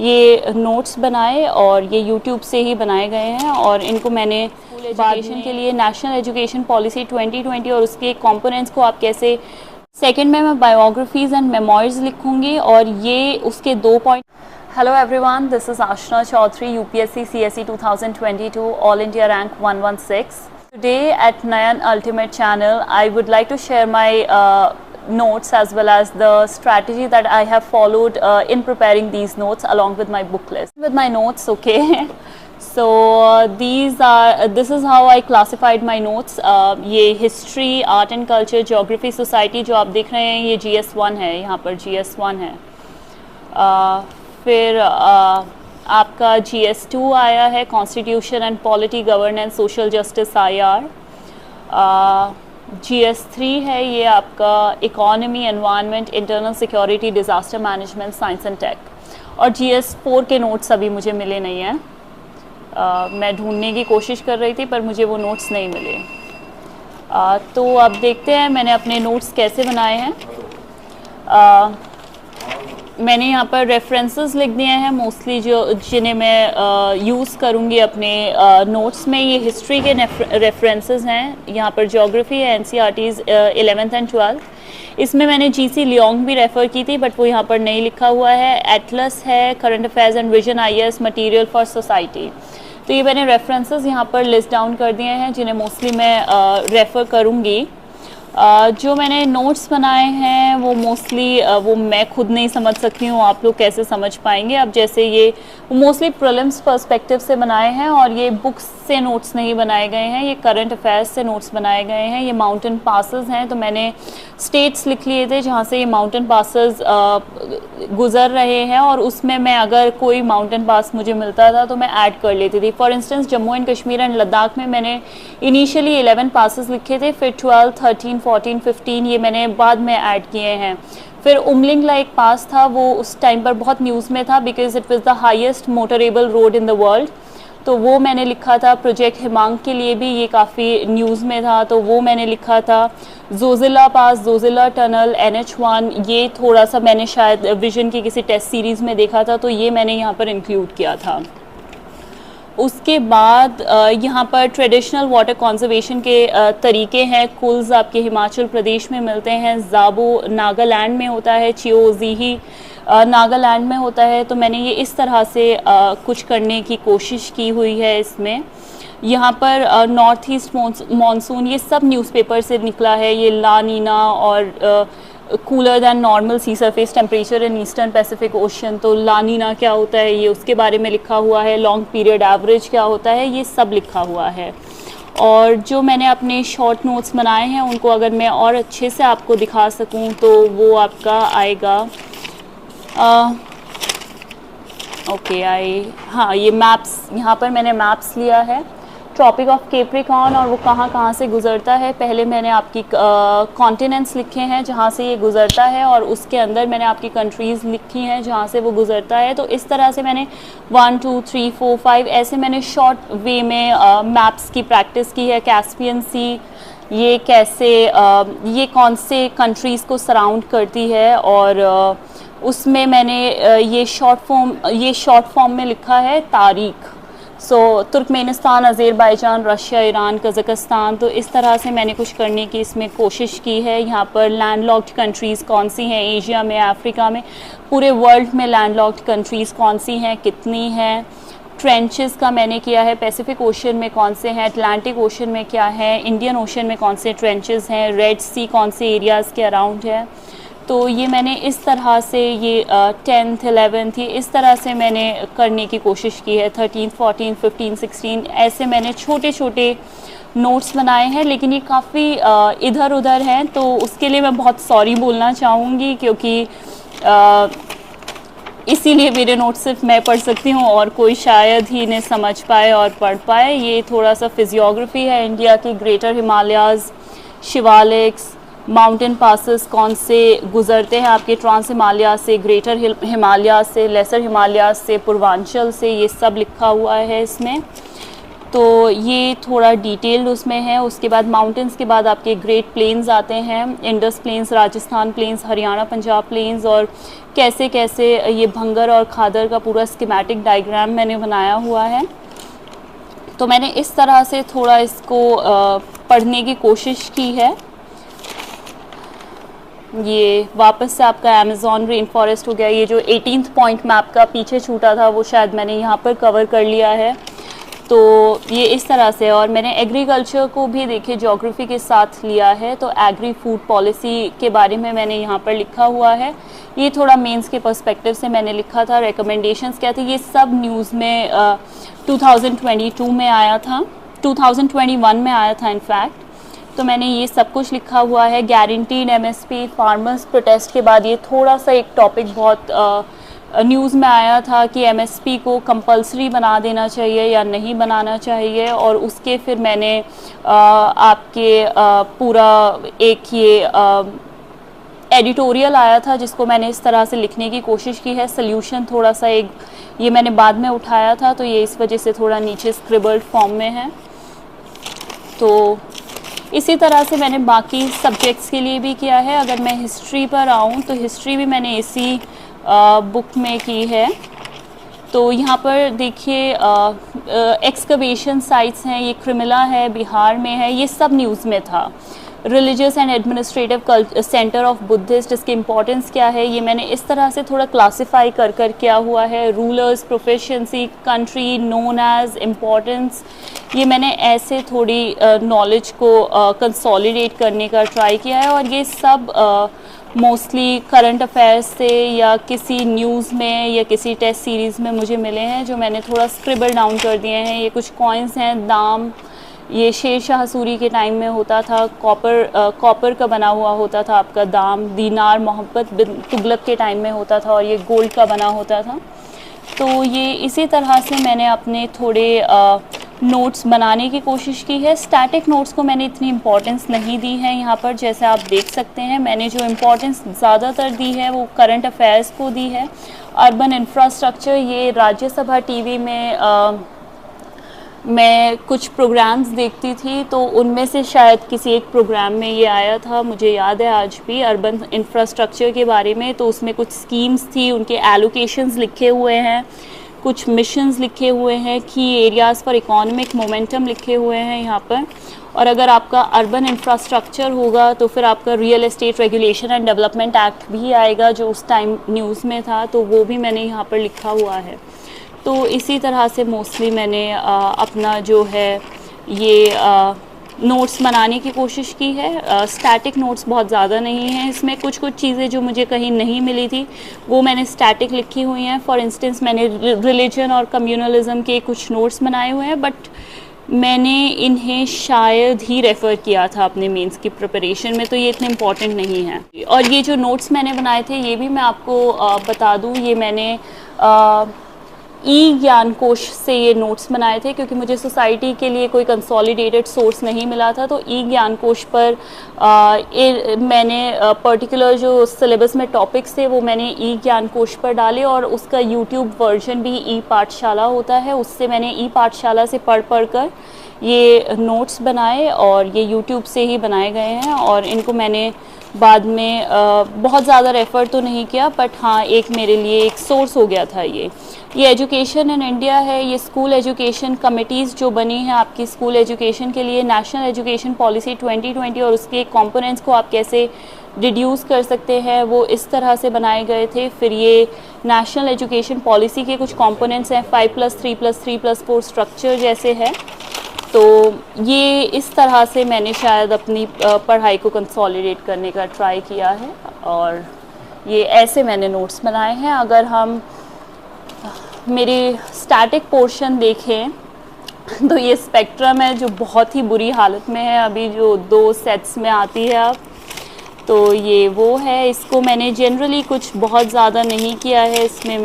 ये नोट्स बनाए और ये यूट्यूब से ही बनाए गए हैं और इनको मैंने एजुकेशन के लिए नेशनल एजुकेशन पॉलिसी 2020 और उसके कंपोनेंट्स को आप कैसे, सेकंड में मैं बायोग्राफीज़ एंड मेमोइर्स लिखूंगी और ये उसके 2 point. Hello everyone, this is Aashna Chaudhary, UPSC CSE 2022 all India rank 116। Today at Nayan Ultimate channel, I would like to share my notes as well as the strategy that I have followed in preparing these notes along with my book list. With my notes, okay. So this is how I classified my notes. ये history, art and culture, geography, society जो आप देख रहे हैं ये GS1 है, यहाँ पर GS1 है। फिर आपका GS2 आया है, constitution and polity, governance, social justice, IR। GS3 है ये आपका economy, environment, internal security, disaster management, science and tech. और GS4 के नोट्स अभी मुझे मिले नहीं हैं। मैं ढूंढने की कोशिश कर रही थी पर मुझे वो नोट्स नहीं मिले। तो अब देखते हैं मैंने अपने नोट्स कैसे बनाए हैं। मैंने यहाँ पर रेफरेंसेस लिख दिए हैं मोस्टली जिन्हें मैं यूज़ करूँगी अपने नोट्स में। ये हिस्ट्री के रेफरेंसेस हैं, यहाँ पर ज्योग्राफी है, NCERT's 11th एंड 12th। इसमें मैंने GC लियोंग भी रेफ़र की थी बट वो यहाँ पर नहीं लिखा हुआ है। एटलस है, current affairs and vision IAS, material for society. तो ये मैंने रेफरेंसेस यहाँ पर लिस्ट डाउन कर दिए हैं जिन्हें मोस्टली मैं रेफ़र करूँगी। जो मैंने नोट्स बनाए हैं वो मोस्टली वो मैं खुद नहीं समझ सकती हूँ, आप लोग कैसे समझ पाएंगे। अब जैसे ये मोस्टली प्रीलिम्स पर्सपेक्टिव से बनाए हैं और ये बुक्स से नोट्स नहीं बनाए गए हैं, ये करंट अफेयर्स से नोट्स बनाए गए हैं। ये माउंटेन पासेस हैं तो मैंने स्टेट्स लिख लिए थे जहाँ से ये माउंटेन पासेस गुज़र रहे हैं और उसमें मैं अगर कोई माउंटेन पास मुझे मिलता था तो मैं ऐड कर लेती थी। For instance Jammu and Kashmir and Ladakh में मैंने इनिशियली 11 पासेस लिखे थे, फिर 12, 13, 14, 15 ये मैंने बाद में ऐड किए हैं। फिर उमलिंगला एक पास था, वो उस टाइम पर बहुत न्यूज़ में था because it was the highest motorable road in the world, तो वो मैंने लिखा था। प्रोजेक्ट हिमांग के लिए भी ये काफ़ी न्यूज़ में था तो वो मैंने लिखा था। जोजिला पास, जोजिला टनल, NH1 ये थोड़ा सा मैंने शायद विजन की किसी टेस्ट सीरीज़ में देखा था तो ये मैंने यहाँ पर इंक्लूड किया था। उसके बाद यहाँ पर ट्रेडिशनल वाटर कंजर्वेशन के तरीके हैं। कुल्स आपके हिमाचल प्रदेश में मिलते हैं, ज़ाबो नागालैंड में होता है, चियोज़ीही नागालैंड में होता है। तो मैंने ये इस तरह से कुछ करने की कोशिश की हुई है इसमें। यहाँ पर नॉर्थ ईस्ट मानसून ये सब न्यूज़पेपर से निकला है। ये ला नीना और cooler than normal sea surface temperature in eastern Pacific ocean, तो ला नीना क्या होता है ये उसके बारे में लिखा हुआ है। लॉन्ग पीरियड एवरेज क्या होता है ये सब लिखा हुआ है। और जो मैंने अपने शॉर्ट नोट्स बनाए हैं उनको अगर मैं और अच्छे से आपको दिखा सकूं तो वो आपका आएगा हाँ ये मैप्स, यहाँ पर मैंने मैप्स लिया है ट्रॉपिक ऑफ कैप्रिकॉर्न और वो कहाँ कहाँ से गुज़रता है। पहले मैंने आपकी कॉन्टिनेंट्स लिखे हैं जहाँ से ये गुज़रता है और उसके अंदर मैंने आपकी कंट्रीज़ लिखी हैं जहाँ से वो गुज़रता है। तो इस तरह से मैंने 1, 2, 3, 4, 5 ऐसे मैंने शॉर्ट वे में मैप्स की प्रैक्टिस की है। कैस्पियन सी ये कैसे ये कौन से कंट्रीज़ को सराउंड करती है और उसमें मैंने ये शॉर्ट फॉर्म में लिखा है तारीख। Turkmenistan, Azerbaijan, Russia, Iran, Kazakhstan. तो इस तरह से मैंने कुछ करने की इसमें कोशिश की है। यहाँ पर लैंडलॉक्ड कंट्रीज़ कौन सी हैं एशिया में, अफ्रीका में, पूरे वर्ल्ड में लैंडलॉक्ड कंट्रीज़ कौन सी हैं, कितनी हैं। ट्रेंचेस का मैंने किया है, पैसिफिक ओशन में कौन से हैं, अटलांटिक ओशन में क्या है, इंडियन ओशन में कौन से ट्रेंचेस हैं, रेड सी कौन से एरियाज़ के अराउंड है। तो ये मैंने इस तरह से ये 10th 11th ये इस तरह से मैंने करने की कोशिश की है। 13th 14th 15th 16 ऐसे मैंने छोटे छोटे नोट्स बनाए हैं, लेकिन ये काफ़ी इधर उधर हैं तो उसके लिए मैं बहुत सॉरी बोलना चाहूँगी क्योंकि इसीलिए मेरे नोट्स सिर्फ मैं पढ़ सकती हूँ और कोई शायद ही इन्हें समझ पाए और पढ़ पाए। ये थोड़ा सा फिजियोग्राफी है इंडिया की, greater Himalayas, Shivaliks, mountain passes कौन से गुज़रते हैं आपके ट्रांस हिमालय से, ग्रेटर हिमालय से, लेसर हिमालय से, पूर्वांचल से, ये सब लिखा हुआ है इसमें। तो ये थोड़ा डिटेल्ड उसमें है। उसके बाद माउंटेन्स के बाद आपके ग्रेट प्लेन्स आते हैं, Indus plains, Rajasthan plains, Haryana Punjab plains, और कैसे कैसे ये भंगर और खादर का पूरा स्कीमेटिक डायग्राम मैंने बनाया हुआ है। तो मैंने इस तरह से थोड़ा इसको पढ़ने की कोशिश की है। ये वापस से आपका अमेज़ॉन रेन फॉरेस्ट हो गया। ये जो 18th पॉइंट मैप का पीछे छूटा था वो शायद मैंने यहाँ पर कवर कर लिया है। तो ये इस तरह से, और मैंने एग्रीकल्चर को भी देखिए ज्योग्राफी के साथ लिया है। तो एग्री फूड पॉलिसी के बारे में मैंने यहाँ पर लिखा हुआ है। ये थोड़ा मेंस के पर्सपेक्टिव से मैंने लिखा था। रिकमेंडेशंस क्या थे, ये सब न्यूज़ में 2022 में आया था, 2021 में आया था इनफैक्ट। तो मैंने ये सब कुछ लिखा हुआ है। गारंटीड एमएसपी, फार्मर्स प्रोटेस्ट के बाद ये थोड़ा सा एक टॉपिक बहुत न्यूज़ में आया था कि एमएसपी को कंपलसरी बना देना चाहिए या नहीं बनाना चाहिए, और उसके फिर मैंने आपके पूरा एक ये एडिटोरियल आया था जिसको मैंने इस तरह से लिखने की कोशिश की है। सल्यूशन थोड़ा सा एक ये मैंने बाद में उठाया था, तो ये इस वजह से थोड़ा नीचे स्क्रिबल्ड फॉर्म में है। तो इसी तरह से मैंने बाकी सब्जेक्ट्स के लिए भी किया है। अगर मैं हिस्ट्री पर आऊँ तो हिस्ट्री भी मैंने इसी बुक में की है। तो यहाँ पर देखिए एक्सकवेशन साइट्स हैं, ये क्रिमिला है, बिहार में है, ये सब न्यूज़ में था। Religious and administrative centre of Buddhist, इसकी इम्पोर्टेंस क्या है, ये मैंने इस तरह से थोड़ा क्लासिफाई कर किया हुआ है। Rulers, proficiency, country known as, importance, ये मैंने ऐसे थोड़ी नॉलेज को कंसोलिडेट करने का ट्राई किया है। और ये सब मोस्टली करंट अफेयर्स से या किसी न्यूज़ में या किसी टेस्ट सीरीज़ में मुझे मिले हैं, जो मैंने थोड़ा स्क्रिबल डाउन कर दिए हैं। ये कुछ कॉइन्स हैं, दाम, ये शेर शाह सूरी के टाइम में होता था, कॉपर का बना हुआ होता था आपका दाम। दीनार मोहब्बत बिन तुगलक के टाइम में होता था, और ये गोल्ड का बना होता था। तो ये इसी तरह से मैंने अपने थोड़े नोट्स बनाने की कोशिश की है। स्टैटिक नोट्स को मैंने इतनी इम्पोर्टेंस नहीं दी है यहाँ पर, जैसे आप देख सकते हैं। मैंने जो इम्पोर्टेंस ज़्यादातर दी है वो करंट अफेयर्स को दी है। अर्बन इंफ्रास्ट्रक्चर, ये राज्यसभा टीवी में मैं कुछ प्रोग्राम्स देखती थी, तो उनमें से शायद किसी एक प्रोग्राम में ये आया था, मुझे याद है आज भी, अर्बन इंफ्रास्ट्रक्चर के बारे में। तो उसमें कुछ स्कीम्स थी, उनके एलोकेशंस लिखे हुए हैं, कुछ मिशंस लिखे हुए हैं, की एरियाज़ फॉर इकोनॉमिक मोमेंटम लिखे हुए हैं यहाँ पर। और अगर आपका अर्बन इंफ्रास्ट्रक्चर होगा तो फिर आपका real estate regulation and development act भी आएगा, जो उस टाइम न्यूज़ में था, तो वो भी मैंने यहाँ पर लिखा हुआ है। तो इसी तरह से मोस्टली मैंने अपना जो है ये नोट्स बनाने की कोशिश की है। स्टैटिक नोट्स बहुत ज़्यादा नहीं हैं इसमें। कुछ चीज़ें जो मुझे कहीं नहीं मिली थी वो मैंने स्टैटिक लिखी हुई हैं। फॉर इंस्टेंस मैंने रिलीजन और कम्युनलिज्म के कुछ नोट्स बनाए हुए हैं, बट मैंने इन्हें शायद ही रेफ़र किया था अपने मेंस की प्रिपरेशन में, तो ये इतने इम्पॉर्टेंट नहीं है। और ये जो नोट्स मैंने बनाए थे ये भी मैं आपको बता दूँ, ये मैंने ई ज्ञान कोश से ये नोट्स बनाए थे, क्योंकि मुझे सोसाइटी के लिए कोई कंसोलिडेटेड सोर्स नहीं मिला था। तो ई ज्ञान कोश पर मैंने पर्टिकुलर जो सिलेबस में टॉपिक्स थे वो मैंने ई ज्ञान कोश पर डाले, और उसका यूट्यूब वर्जन भी ई पाठशाला होता है, उससे मैंने ई पाठशाला से पढ़ कर ये नोट्स बनाए, और ये यूट्यूब से ही बनाए गए हैं। और इनको मैंने बाद में बहुत ज़्यादा रेफ़र तो नहीं किया, बट हाँ एक मेरे लिए एक सोर्स हो गया था। ये एजुकेशन इन इंडिया है, ये स्कूल एजुकेशन कमिटीज़ जो बनी हैं आपकी स्कूल एजुकेशन के लिए, नेशनल एजुकेशन पॉलिसी 2020, और उसके कंपोनेंट्स को आप कैसे रिड्यूस कर सकते हैं वो इस तरह से बनाए गए थे। फिर ये नेशनल एजुकेशन पॉलिसी के कुछ कंपोनेंट्स हैं, 5+3+3+4 स्ट्रक्चर जैसे है। तो ये इस तरह से मैंने शायद अपनी पढ़ाई को कंसोलिडेट करने का ट्राई किया है, और ये ऐसे मैंने नोट्स बनाए हैं। अगर हम मेरे स्टैटिक पोर्शन देखें तो ये स्पेक्ट्रम है जो बहुत ही बुरी हालत में है, अभी जो 2 सेट्स में आती है अब, तो ये वो है। इसको मैंने जनरली कुछ बहुत ज़्यादा नहीं किया है, इसमें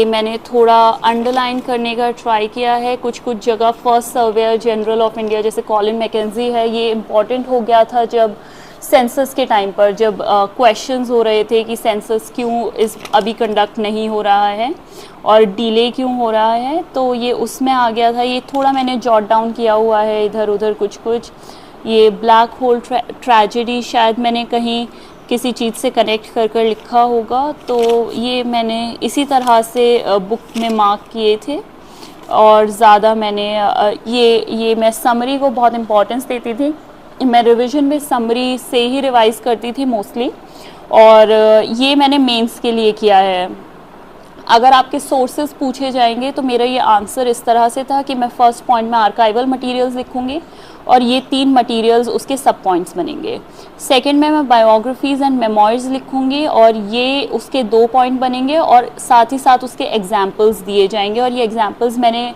मैंने थोड़ा अंडरलाइन करने का ट्राई किया है। कुछ जगह first surveyor general of India जैसे कॉलिन मैकेंजी है, ये इम्पॉर्टेंट हो गया था जब सेंसस के टाइम पर जब क्वेश्चंस हो रहे थे कि सेंसस क्यों अभी कंडक्ट नहीं हो रहा है और डिले क्यों हो रहा है, तो ये उसमें आ गया था। ये थोड़ा मैंने जॉट डाउन किया हुआ है इधर उधर कुछ कुछ। ये ब्लैक होल ट्रेजेडी शायद मैंने कहीं किसी चीज़ से कनेक्ट कर कर लिखा होगा, तो ये मैंने इसी तरह से बुक में मार्क किए थे। और ज़्यादा मैंने ये मैं समरी को बहुत इम्पोर्टेंस देती थी। मैं रिवीजन में समरी से ही रिवाइज़ करती थी मोस्टली, और ये मैंने मेंस के लिए किया है। अगर आपके सोर्सेज पूछे जाएंगे तो मेरा ये आंसर इस तरह से था कि मैं फर्स्ट पॉइंट में आर्काइवल मटेरियल्स लिखूंगी और ये 3 मटेरियल्स उसके सब पॉइंट्स बनेंगे। सेकंड में मैं बायोग्राफीज़ एंड मेमोइर्स लिखूंगी और ये उसके 2 पॉइंट बनेंगे, और साथ ही साथ उसके एग्जाम्पल्स दिए जाएंगे। और ये एग्जाम्पल्स मैंने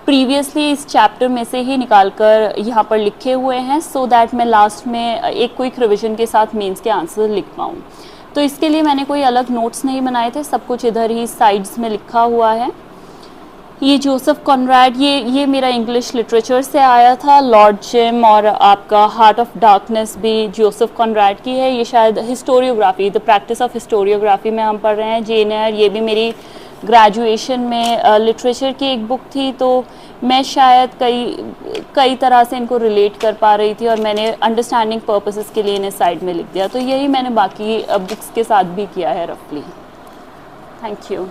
प्रीवियसली इस चैप्टर में से ही निकाल कर यहाँ पर लिखे हुए हैं, सो दैट मैं लास्ट में एक क्विक रिविजन के साथ मेंस के आंसर लिख पाऊँ। तो इसके लिए मैंने कोई अलग नोट्स नहीं बनाए थे, सब कुछ इधर ही साइड्स में लिखा हुआ है। ये जोसेफ कॉनराड, ये मेरा इंग्लिश लिटरेचर से आया था। लॉर्ड जिम और आपका हार्ट ऑफ डार्कनेस भी जोसेफ कॉनराड की है। ये शायद historiography, the practice of historiography में हम पढ़ रहे हैं। जेन एयर, ये भी मेरी ग्रेजुएशन में लिटरेचर की एक बुक थी, तो मैं शायद कई तरह से इनको रिलेट कर पा रही थी और मैंने अंडरस्टैंडिंग पर्पसेस के लिए इन्हें साइड में लिख दिया। तो यही मैंने बाकी बुक्स के साथ भी किया है रफली। Thank you.